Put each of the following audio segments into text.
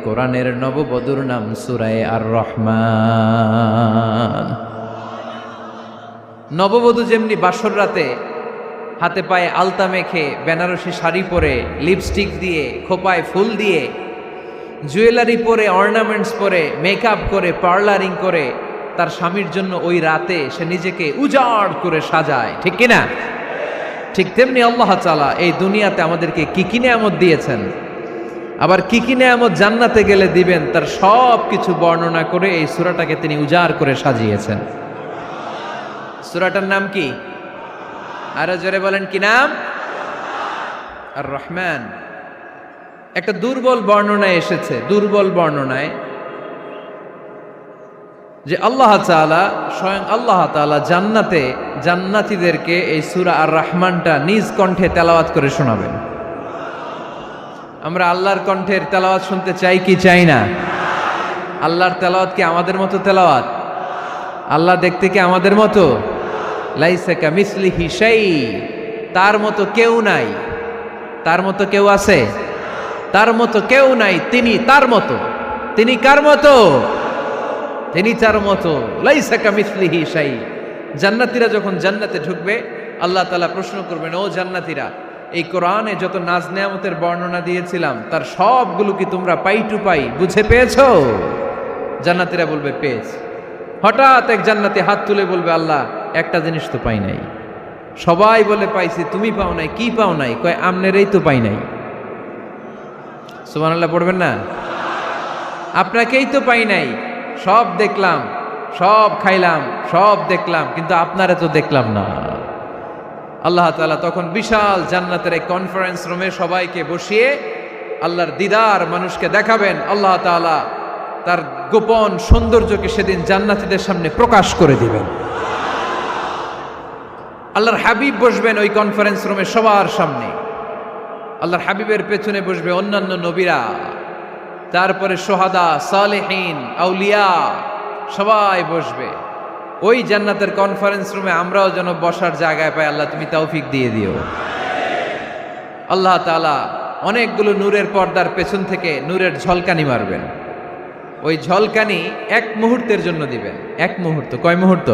কোরআনের নববধূর নাম সূরা আর রহমান। নববধূ যেমনি বাসর রাতে হাতে পায়ে আলতা মেখে বেনারসি শাড়ি পরে লিপস্টিক দিয়ে খোপায় ফুল দিয়ে জুয়েলারি পরে অর্নামেন্টস পরে মেকআপ করে পার্লারিং করে তার স্বামীর জন্য ওই রাতে সে নিজেকে উজাড় করে সাজায়, ঠিক কিনা? ঠিক তেমনি আল্লাহ তাআলা এই দুনিয়াতে আমাদেরকে কি কি নেয়ামত দিয়েছেন, আবার কি কি নেয়ামত জান্নাতে গেলে দিবেন, তার সব কিছু বর্ণনা করে এই সূরাটাকে তিনি উজাড় করে সাজিয়েছেন। সূরাটার নাম কি? আরো জোরে বলেন, কি নাম? আর রহমান। একটা দুর্বল বর্ণনায় এসেছে, দুর্বল বর্ণনায় যে আল্লাহ তাআলা, স্বয়ং আল্লাহ তাআলা জান্নাতে জান্নাতীদেরকে এই সূরা আর রহমানটা নিজ কণ্ঠে তেলাওয়াত করে শোনাবেন। আমরা আল্লাহর কণ্ঠের তেলাওয়াত শুনতে চাই কি চাই না? আল্লাহর তেলাওয়াত কি আমাদের মতো তেলাওয়াত? আল্লাহ দেখতে কি আমাদের মতো? লাইসা কামিসলিহি শাই, তার মতো কেউ নাই। তার মতো কেউ আছে? তার মতো কেউ নাই। তিনি তার মতো। তিনি কার মতো? তিনি তার মতো। লাইসা কামিসলিহি শাই। জান্নাতীরা যখন জান্নাতে ঢুকবে, আল্লাহ তাআলা প্রশ্ন করবেন, ও জান্নাতীরা, এই কোরআনে যত নাজ নেয়ামতের বর্ণনা দিয়েছিলাম তার সবগুলো কি তোমরা পাই টু পাই বুঝে পেয়েছো? জান্নাতীরা বলবে পেয়েছি। হঠাৎ এক জান্নাতি হাত তুলে বলবে, আল্লাহ একটা জিনিস তো পাই নাই। সবাই বলে পাইছি, তুমি পাও নাই। কি পাও নাই? কয় আমনেরই তো পাই নাই। সুবহানাল্লাহ পড়বেন না? আপনাকেই তো পাই নাই। সব দেখলাম, সব খাইলাম, সব দেখলাম, কিন্তু আপনারে তো দেখলাম না। আল্লাহ তাআলা তখন বিশাল জান্নাতের এক কনফারেন্স রুমে সবাইকে বসিয়ে আল্লাহর দিদার মানুষকে দেখাবেন। আল্লাহ তাআলা তার গোপন সৌন্দর্যকে সেদিন জান্নাতীদের সামনে প্রকাশ করে দিবেন। আল্লাহর হাবিব বসবেন ওই কনফারেন্স রুমে সবার সামনে। আল্লাহর হাবিবের পেছনে বসবে অন্যান্য নবীরা, তারপরে সোহাদা, সালেহীন, আউলিয়া সবাই বসবে। ওই জান্নাতের কনফারেন্স রুমে আমরাও যেন বসার জায়গায় পাই, আল্লাহ তুমি তৌফিক দিয়ে দিও। আল্লাহ তাআলা অনেকগুলো নূরের পর্দার পেছন থেকে নূরের ঝলকানি মারবেন। ওই ঝলকানি এক মুহূর্তের জন্য দিবেন। এক মুহূর্ত। কয় মুহূর্ত?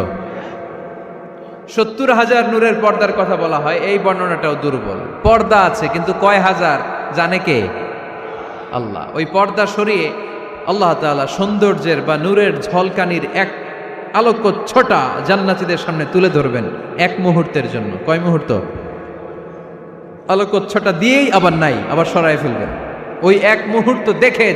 70,000 নূরের পর্দার কথা বলা হয়। এই বর্ণনাটাও দুর্বল। পর্দা আছে কিন্তু কয় হাজার জানে কে? আল্লাহ। ওই পর্দা সরিয়ে আল্লাহ তাআলা সৌন্দর্যের বা নূরের ঝলকানির এক আলোকচ্ছটা জান্নাতীদের সামনে তুলে ধরবেন এক মুহূর্তের জন্য। কয় মুহূর্ত? আলোকচ্ছটা দিয়েই আবার নাই, আবার সরায় ফেলবেন। ওই এক মুহূর্ত দেখে